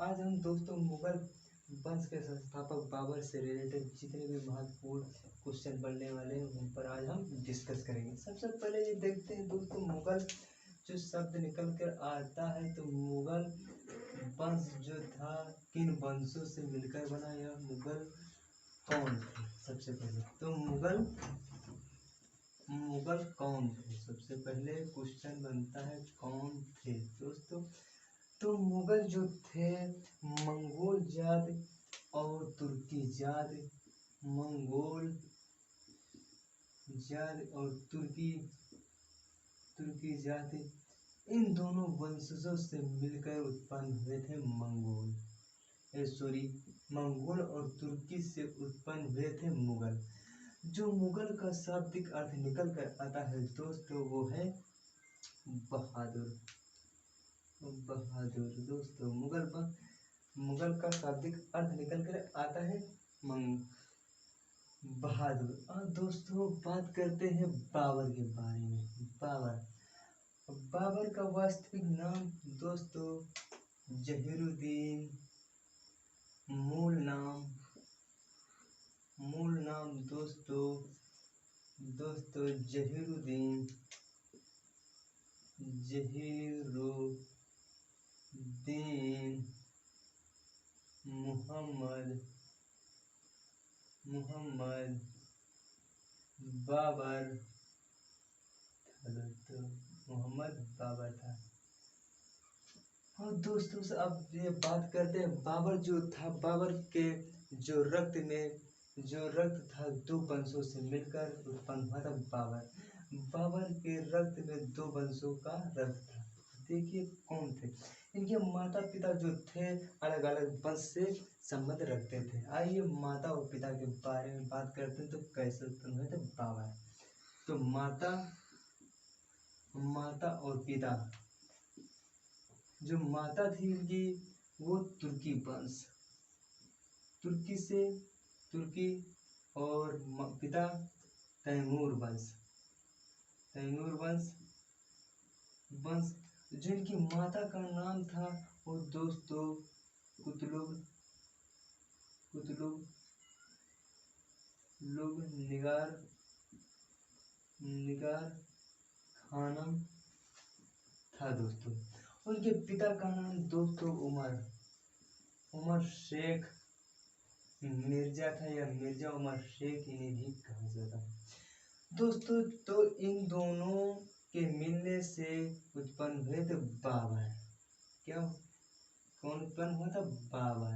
आज हम दोस्तों मुगल वंश के संस्थापक बाबर से रिलेटेड जितने भी महत्वपूर्ण क्वेश्चन बनने वाले हैं उन पर आज हम डिस्कस करेंगे। सबसे पहले ये देखते हैं दोस्तों, मुगल जो शब्द निकल कर आता है तो मुगल वंश जो था किन वंशों से मिलकर बना, यह मुगल कौन थे। सबसे पहले तो मुगल कौन थे, सबसे पहले क्वेश्चन बनता है कौन थे दोस्तों। तो मुगल जो थे मंगोल जात और तुर्की जात, मंगोल जात और तुर्की जात, इन दोनों वंशजों से मिलकर उत्पन्न हुए थे मंगोल और तुर्की से उत्पन्न हुए थे मुगल। जो मुगल का शाब्दिक अर्थ निकल कर आता है दोस्तों वो है बहादुर। दोस्तों मुगल का शाब्दिक अर्थ निकल कर आता है बहादुर। और दोस्तों बात करते हैं बाबर के बारे में। बाबर का वास्तविक नाम दोस्तों जहीरुद्दीन, मूल नाम दोस्तों जहीरुद्दीन मोहम्मद बाबर था। और दोस्तों से अब ये बात करते हैं बाबर जो था, बाबर के जो रक्त था दो वंशों से मिलकर उत्पन्न हुआ था। बाबर के रक्त में दो वंशों का रक्त था। देखिए कौन थे इनके माता पिता जो थे, अलग अलग वंश से संबंध रखते थे। आइए माता और पिता के बारे में बात करते हैं। तो कैसे उत्पन्न हुए थे बाबर। तो माता और पिता, जो माता थी इनकी वो तुर्की और पिता तैमूर वंश। जो इनकी माता का नाम था वो दोस्तों कुतुब निगार खानम था दोस्तों। उनके पिता का नाम दोस्तों उमर शेख मिर्जा था, या मिर्जा उमर शेख इन्हें भी कहा जाता है दोस्तों। तो इन दोनों के मिलने से उत्पन्न हुए थे बाबर। कौन उत्पन्न हुआ था? बाबर।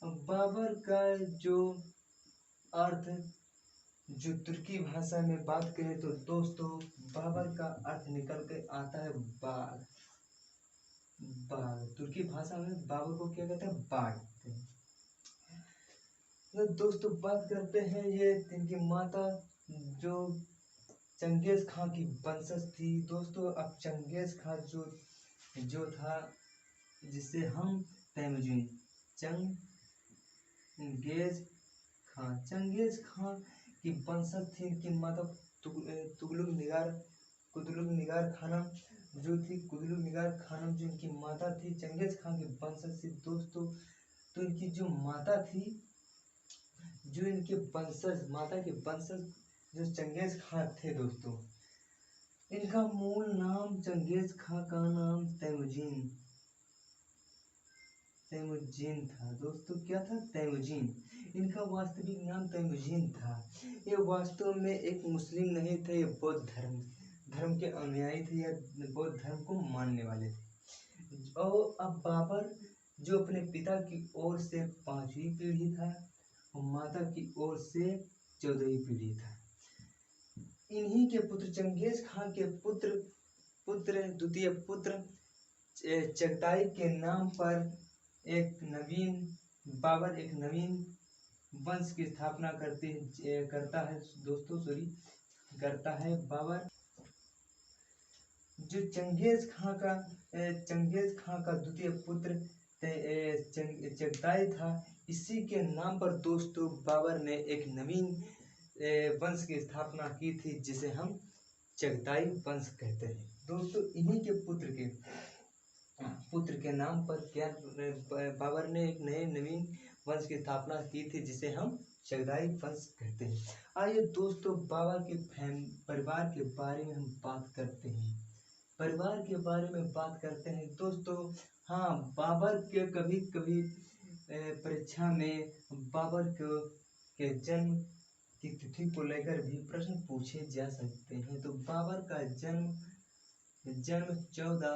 अब बाबर का जो अर्थ जो तुर्की भाषा में बात करें तो दोस्तों बाबर का अर्थ निकल के आता है बाघ। तुर्की भाषा में बाबर को क्या कहते हैं? बाघ कहते हैं। तो दोस्तों बात करते हैं ये इनकी माता जो चंगेज खां की वंशज थी दोस्तों। अब चंगेज खां जो था जिसे हम तैमूरीन, चंगेज खां की वंशज थी। इनकी माता कुतुब निगार खानम जो थी, जो इनकी माता थी चंगेज खां की वंशज थी दोस्तों। तो इनकी जो माता थी, जो इनके माता के वंशज जो चंगेज खां थे दोस्तों, इनका मूल नाम चंगेज खां का नाम तैमुजीन था दोस्तों। क्या था? तैमुजीन। इनका वास्तविक नाम तैमुजीन था। ये वास्तव में एक मुस्लिम नहीं थे, ये बौद्ध धर्म के अनुयायी थे, या बौद्ध धर्म को मानने वाले थे। और अब बाबर जो अपने पिता की ओर से 5वीं पीढ़ी था और माता की ओर से 14वीं पीढ़ी था। इन्हीं के पुत्र चंगेज खां के द्वितीय पुत्र चगताई के नाम पर बाबर एक नवीन वंश की स्थापना करता है बाबर। जो चंगेज खां का द्वितीय पुत्र चगताई था, इसी के नाम पर दोस्तों बाबर ने एक नवीन वंश की स्थापना की थी जिसे हम चगताई वंश कहते हैं दोस्तों। इन्हीं के पुत्र के पुत्र के नाम पर क्या बाबर ने एक नए नवीन वंश की स्थापना की थी, जिसे हम चगताई वंश कहते हैं। आइए दोस्तों, बाबर के परिवार के बारे में हम बात करते हैं। परिवार के बारे में बात करते हैं दोस्तों। हाँ, बाबर के कभी कभी परीक्षा में बाबर के जन्म की तिथि को लेकर भी प्रश्न पूछे जा सकते हैं। तो बाबर का जन्म 14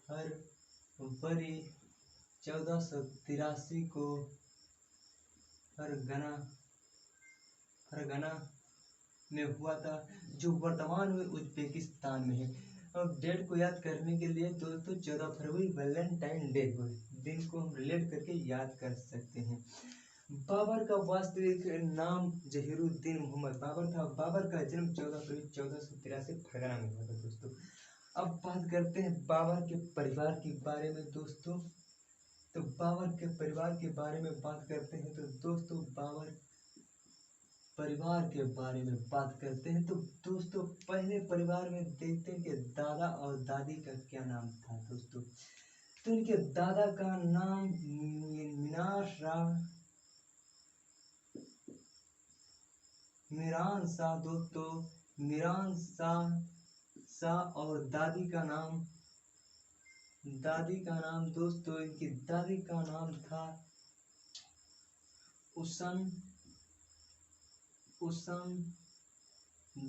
फरवरी 1483 को फरगना में हुआ था, जो वर्तमान में उज्बेकिस्तान में है। अब डेट को याद करने के लिए दोस्तों 14 फरवरी वैलेंटाइन डे को दिन को हम रिलेट करके याद कर सकते हैं। बाबर का वास्तविक नाम जहीरुद्दीन मोहम्मद बाबर था। बाबर का जन्म 14 फरवरी 1483 फरगना में हुआ था दोस्तों। अब बात करते हैं बाबर के परिवार के बारे में दोस्तों। तो बाबर के परिवार के बारे में बात करते हैं तो दोस्तों, बाबर परिवार के बारे में बात करते हैं तो दोस्तों, पहले परिवार में देखते हैं कि दादा और दादी का क्या नाम था दोस्तों। तो इनके दादा का नाम मीरान शाह दोस्तों, मीरान शाह और दादी का नाम दोस्तों, इनकी दादी का नाम था उसन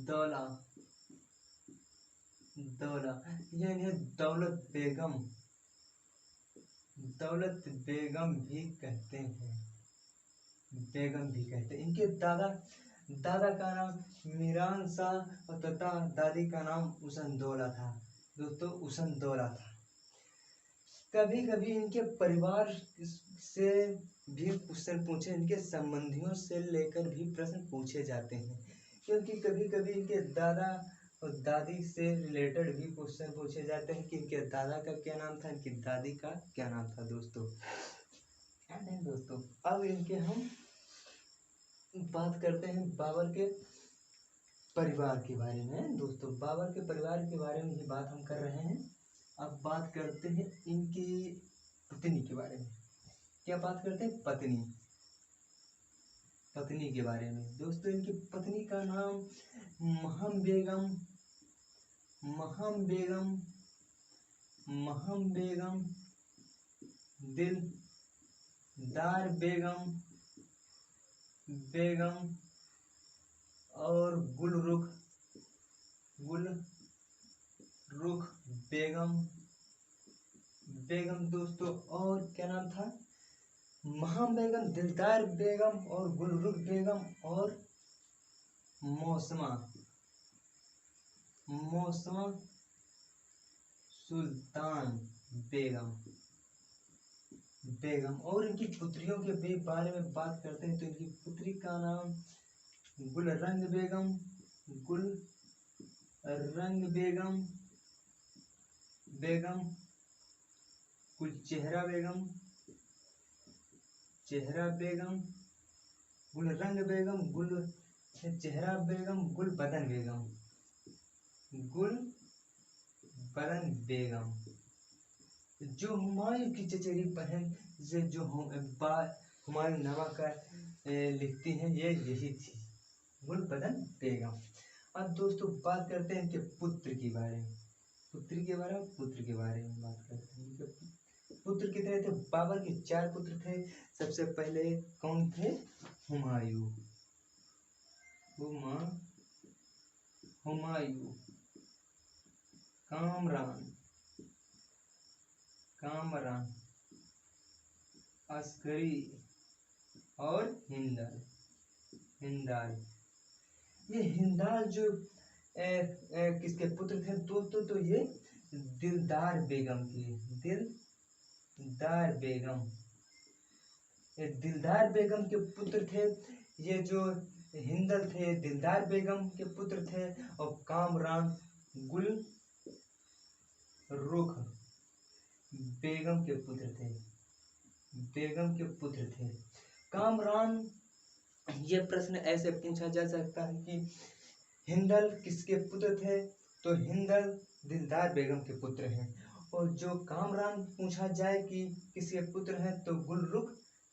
दौला यानी दौलत बेगम भी कहते हैं। इनके दादा का नाम मीरान शाह और तथा दादी का नाम उसन दौला था दोस्तों, उसन दौला था। कभी कभी इनके परिवार से भी क्वेश्चन पूछे, इनके संबंधियों से लेकर भी प्रश्न पूछे जाते हैं, क्योंकि कभी कभी इनके दादा और दादी से रिलेटेड भी क्वेश्चन पूछे जाते हैं कि इनके दादा का क्या नाम था, इनकी दादी का क्या नाम था दोस्तों। दोस्तों, अब इनके हम बात करते हैं बाबर के परिवार के बारे में दोस्तों। बाबर के परिवार के बारे में ही बात हम कर रहे हैं। अब बात करते हैं इनकी पत्नी के बारे में। क्या बात करते हैं? पत्नी के बारे में दोस्तों। इनकी पत्नी का नाम महम बेगम, दिलदार बेगम और गुलरुख बेगम दोस्तों। और क्या नाम था? महम बेगम, दिलदार बेगम और गुलरुख बेगम और मौसमा सुल्तान बेगम। और इनकी पुत्रियों के बारे में बात करते हैं तो इनकी पुत्री का नाम गुलरंग बेगम, चेहरा बेगम, गुलरंग बेगम, चेहरा बेगम, गुलबदन बेगम। जो हुमायूं की चचेरी बहन जो हुमायूं नामा का लिखती हैं, ये यही थी, गुलबदन बेगम। अब दोस्तों बात करते हैं इनके पुत्र के बारे में। पुत्र के बारे में बात करते हैं। पुत्र कितने थे? बाबर के 4 पुत्र थे। सबसे पहले कौन थे? हुमायूं, कामरान, अस्करी और हिंदाल। ये हिंदाल जो किसके पुत्र थे दोस्तों? तो ये दिलदार बेगम के पुत्र थे। ये जो हिंदल थे दिलदार बेगम के पुत्र थे और कामरान गुलरुख बेगम के पुत्र थे। कामरान, ये प्रश्न ऐसे पूछा जा सकता है कि हिंदल किसके पुत्र थे? तो हिंदल दिलदार बेगम के पुत्र हैं। और जो कामरान पूछा जाए कि किसके पुत्र हैं तो गुलरुख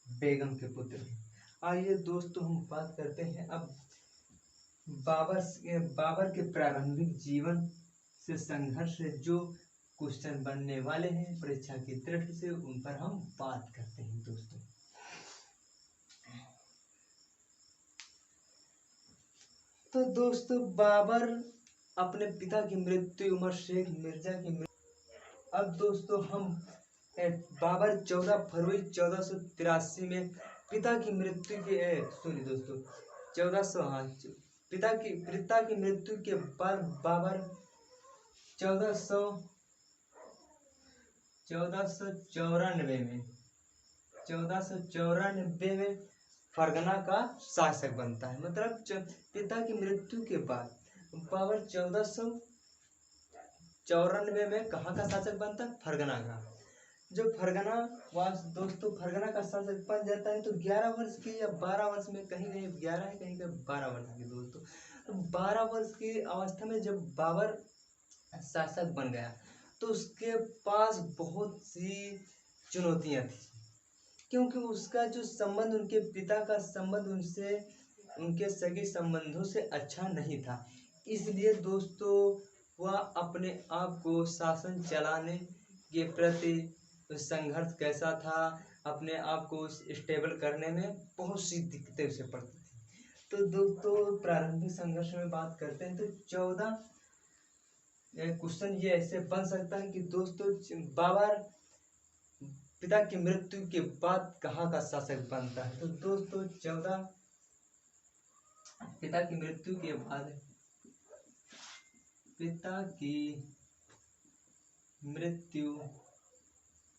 बेगम के पुत्र हैं। आइए दोस्तों हम बात करते हैं अब बाबर के प्रारंभिक जीवन से संघर्ष से जो क्वेश्चन बनने वाले हैं परीक्षा की दृष्टि से, उन पर हम बात करते हैं दोस्तों। तो दोस्तों बाबर अपने पिता की मृत्यु उमर शेख मिर्जा की मृत्यु। अब दोस्तों हम बाबर 14 फरवरी 1483 में पिता की मृत्यु के सुनिए दोस्तों 1400 हाँ पिता की मृत्यु के बाद बाबर 1494 में फरगना का शासक बनता है। मतलब पिता की मृत्यु के बाद बाबर 1494 में कहाँ का शासक बनता है? फरगना का। जो फरगना दोस्तों फरगना का शासक बन जाता है तो 11 वर्ष की या 12 वर्ष में, कहीं कहीं 11 है कहीं कहीं 12 वर्ष की दोस्तों। तो 12 वर्ष की अवस्था में जब बाबर शासक बन गया तो उसके पास बहुत सी चुनौतियां थी, क्योंकि उसका जो संबंध उनके पिता का संबंध उनसे उनके सगे संबंधों से अच्छा नहीं था। इसलिए दोस्तों वह अपने आप को शासन चलाने के प्रति संघर्ष कैसा था, अपने आप को स्टेबल करने में बहुत सी दिक्कतें उसे पड़ती थी। तो दोस्तों प्रारंभिक संघर्ष में बात करते हैं तो 14 क्वेश्चन ये ऐसे बन सकता है कि दोस्तों बाबर पिता की मृत्यु के बाद कहाँ का शासक बनता है? तो दोस्तों 14 पिता की मृत्यु के बाद पिता की मृत्यु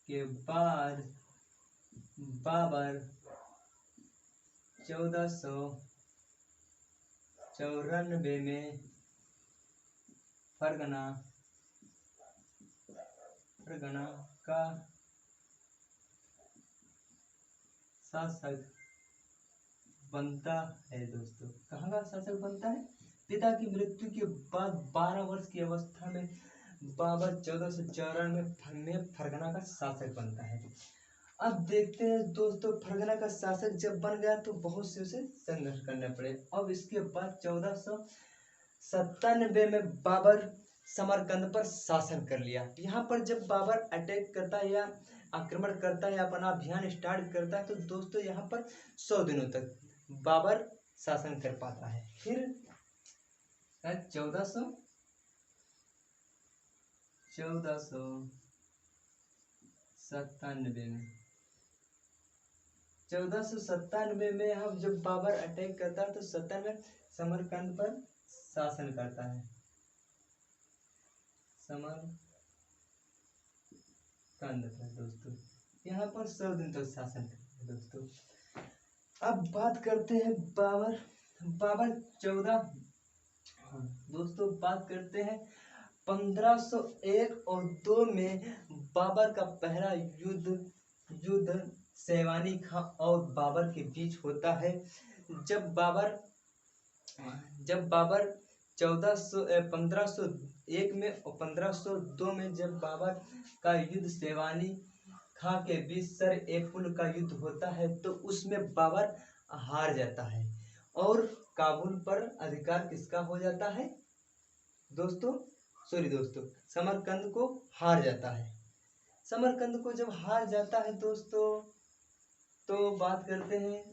के बाद बाबर 1494 में फरगना का शासक बनता है दोस्तों। कहाँ का शासक बनता है? पिता की मृत्यु के बाद 12 वर्ष की अवस्था में बाबर 1494 में फरगना का शासक बनता है। अब देखते हैं दोस्तों फरगना का शासक जब बन गया तो बहुत से उसे संघर्ष करने पड़े। अब इसके बाद 1497 में बाबर समरकंद पर शासन कर लिया। यहाँ पर जब बाबर अटैक करता है या आक्रमण करता है, अपना अभियान स्टार्ट करता है तो दोस्तों यहाँ पर 100 दिनों तक बाबर शासन कर पाता है। फिर 1497 में हम जब बाबर अटैक करता है तो 97 में समरकंद पर शासन करता है। समरकंद पर दोस्तों यहाँ पर 100 दिन तक शासन करता है दोस्तों। अब बात करते हैं बाबर 1501 और 2 में बाबर का पहला युद्ध सेवानी खां और बाबर के बीच होता है। जब बाबर 1501 में और 1502 में जब बाबर का युद्ध सेवानी खां के बीच सर ए पुल का युद्ध होता है तो उसमें बाबर हार जाता है और काबुल पर अधिकार किसका हो जाता है दोस्तों? समरकंद को हार जाता है। समरकंद को जब हार जाता है दोस्तों तो बात करते हैं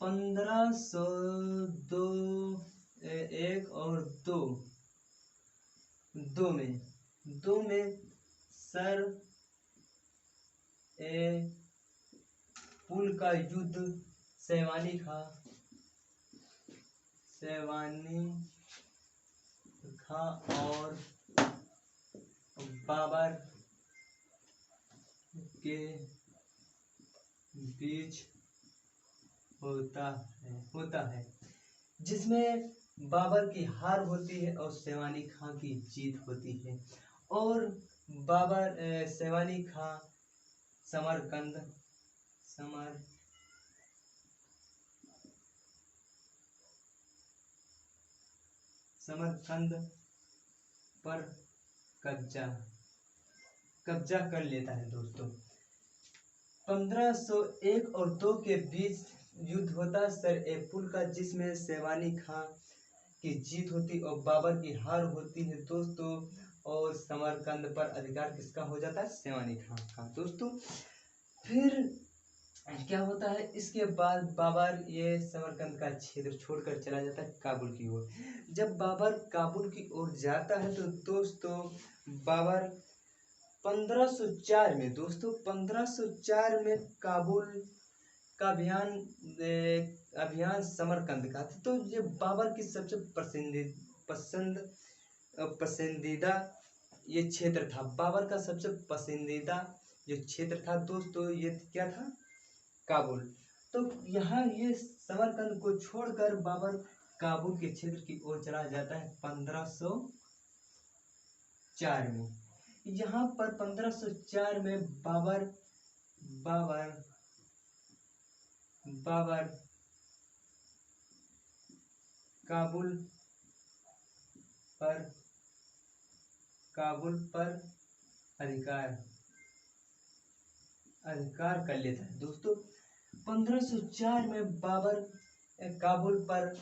1502 1 और 2 में सर ए पुल का युद्ध सेवानी खां और बाबर के बीच होता है जिसमें बाबर की हार होती है और सेवानी खां की जीत होती है। और सेवानी खां समरकंद समरकंद पर कब्जा कब्जा कर लेता है दोस्तों। 1501 और 2 के बीच युद्ध होता सर एपुल का, जिसमें शेरवानी खां की जीत होती और बाबर की हार होती है दोस्तों। और समरकंद पर अधिकार किसका हो जाता है? शेरवानी खां का दोस्तों। फिर क्या होता है, इसके बाद बाबर ये समरकंद का क्षेत्र छोड़कर चला जाता है काबुल की ओर। जब बाबर काबुल की ओर जाता है तो दोस्तों बाबर 1504 में दोस्तों 1504 में काबुल का अभियान समरकंद का था। तो ये बाबर की सबसे पसंदीदा ये क्षेत्र था। बाबर का सबसे पसंदीदा जो क्षेत्र था दोस्तों ये क्या था? काबुल। तो यहाँ ये समरकंद को छोड़कर बाबर काबुल के क्षेत्र की ओर चला जाता है 1504 में। यहाँ पर 1504 में बाबर काबुल पर अधिकार कर लेता है दोस्तों। 1504 में बाबर काबुल पर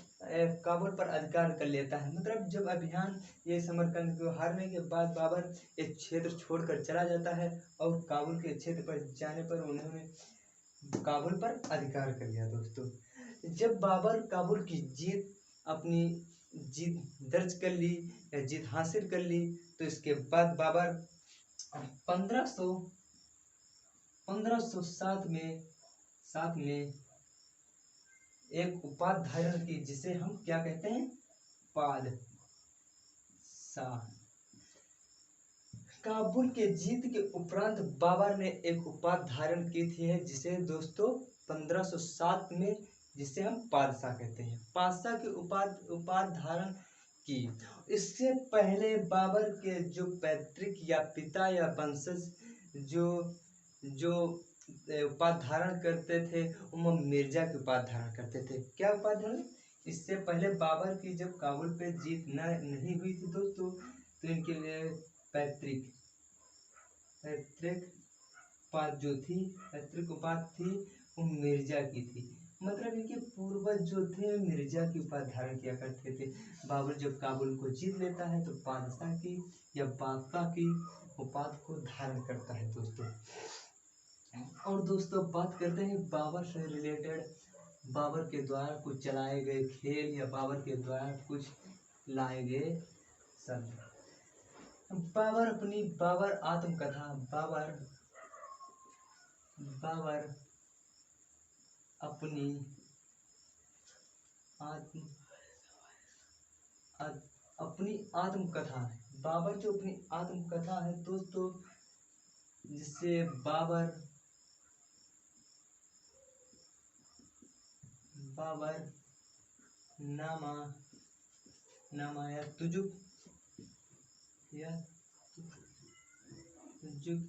अधिकार कर लेता है। मतलब जब अभियान ये समरकंद को हारने के बाद बाबर एक क्षेत्र छोड़कर चला जाता है और काबुल के क्षेत्र पर जाने पर उन्होंने काबुल पर अधिकार कर लिया दोस्तों। जब बाबर काबुल की अपनी जीत दर्ज कर ली या जीत हासिल कर ली, तो इसके बाद बाबर 1507 में एक उपाधि धारण की, जिसे हम क्या कहते हैं? पादशाह। काबुल के जीत के उपरांत बाबर ने एक उपाधि धारण की थी जिसे दोस्तों 1507 में, जिसे हम पादशाह कहते हैं, पादशाह की उपाधि धारण की। इससे पहले बाबर के जो पैतृक या पिता या वंशज जो उपाधि धारण करते थे वो मिर्जा की उपाधि धारण करते थे। क्या उपाधि धारण? इससे पहले बाबर की जब काबुल पे जीत नहीं हुई थी दोस्तों, तो इनके लिए पैतृक उपाधि थी वो मिर्जा की थी। मतलब इनके पूर्वज जो थे मिर्जा की उपाधि धारण किया करते थे। बाबर जब काबुल को जीत लेता है तो बादशाह की या बादशाह की उपाधि को धारण करता है दोस्तों। और दोस्तों बात करते हैं बाबर से रिलेटेड, बाबर के द्वारा कुछ चलाए गए खेल या बाबर के द्वारा कुछ लाए गए शब्द। बाबर आत्मकथा। बाबर अपनी आत्मकथा। बाबर जो अपनी आत्मकथा है दोस्तों, जिससे बाबर नामा या तुजुक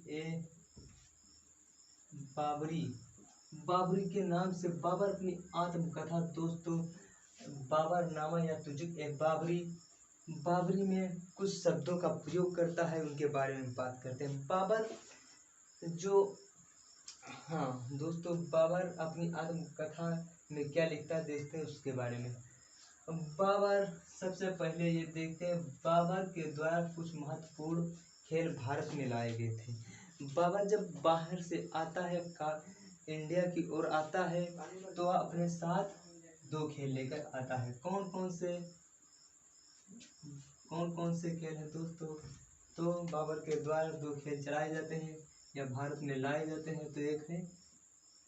ए बाबरी के नाम से बाबर अपनी आत्मकथा दोस्तों बाबर नामा या तुजुक ए बाबरी में कुछ शब्दों का प्रयोग करता है, उनके बारे में बात करते हैं। बाबर जो दोस्तों बाबर अपनी आत्मकथा में क्या लिखता है देखते हैं उसके बारे में। बाबर सबसे पहले ये देखते हैं, बाबर के द्वारा कुछ महत्वपूर्ण खेल भारत में लाए गए थे। बाबर जब बाहर से आता है इंडिया की ओर आता है तो अपने साथ 2 खेल लेकर आता है। कौन कौन से खेल हैं दोस्तों? तो बाबर के द्वारा 2 खेल चलाए जाते हैं या भारत में लाए जाते हैं। तो एक है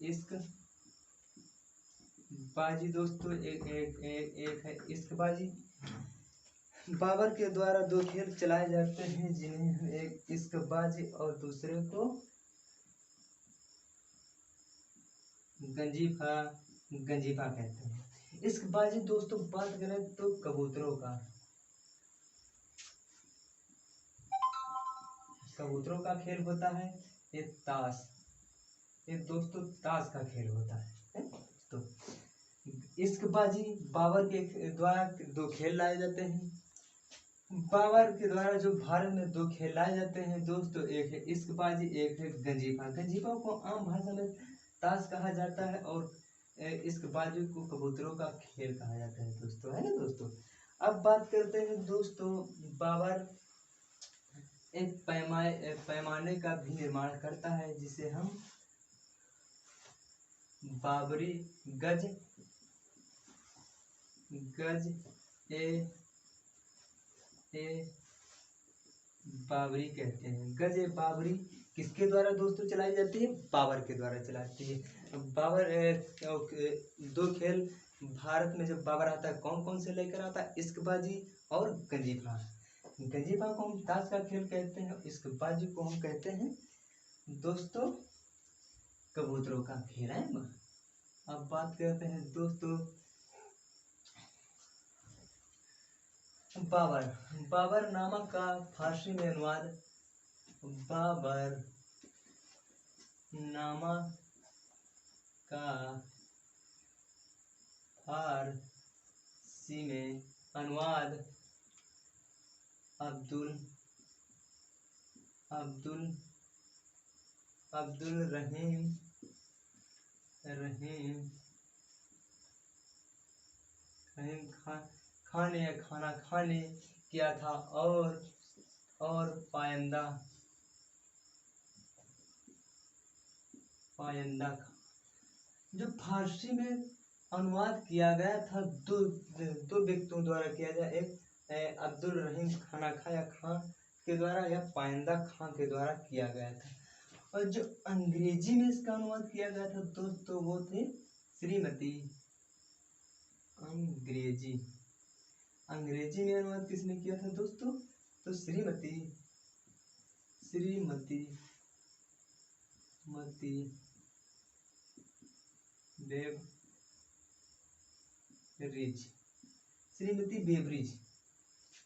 इश्क बाजी दोस्तों, एक है इश्क बाजी। बाबर के द्वारा 2 खेल चलाए जाते हैं, जिन्हें एक इश्क बाजी और दूसरे को गंजीफा कहते हैं। इश्क बाजी दोस्तों बात करें तो कबूतरों का खेल होता है। ये दोस्तों ताश का खेल होता है। तो इश्कबाजी बाबर के द्वारा 2 खेल लाए जाते हैं, बाबर के द्वारा जो भारत में दो खेलाए जाते हैं दोस्तों, एक है इश्कबाजी, एक है गंजीफा। गंजीफा को आम भाषा में ताश कहा जाता है और इश्कबाजी को कबूतरों का खेल कहा जाता है दोस्तों, है ना दोस्तों। अब बात करते हैं दोस्तों, बाबर एक पैमाने का भी निर्माण करता है जिसे हम बाबरी गज गज ए बाबरी कहते हैं। गज ए बाबरी किसके द्वारा दोस्तों चलाई जाती है? बाबर के द्वारा चलाती है। बाबर दो खेल भारत में जब बाबर आता है कौन कौन से लेकर आता है? इश्कबाजी और गंजीफा। गंजीफा को हम ताश का खेल कहते हैं, इश्कबाजी को हम कहते हैं दोस्तों कबूतरों का खेल है। अब बात करते हैं दोस्तों बाबर। बाबर नामा का फारसी में अनुवाद बाबर नामा का फारसी में अनुवाद अब्दुल अब्दुल अब्दुल रहीम खान या खाना खान ने किया था और पायंदा जो फारसी में अनुवाद किया गया था दो व्यक्तियों द्वारा किया गया, एक अब्दुल रहीम खाना खाया खां के द्वारा या पायंदा खां के द्वारा किया गया था। और जो अंग्रेजी में इसका अनुवाद किया गया था दोस्तों वो थे श्रीमती। अंग्रेजी में अनुवाद किसने किया था दोस्तों? तो श्रीमती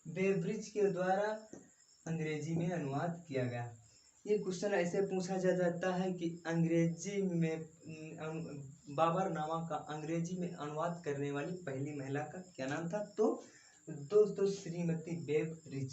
बेब्रिज के द्वारा अंग्रेजी में अनुवाद किया गया। ये क्वेश्चन ऐसे पूछा जाता है कि अंग्रेजी में बाबर नामा का अंग्रेजी में अनुवाद करने वाली पहली महिला का क्या नाम था? तो दोस्तों श्रीमती बेब्रिज।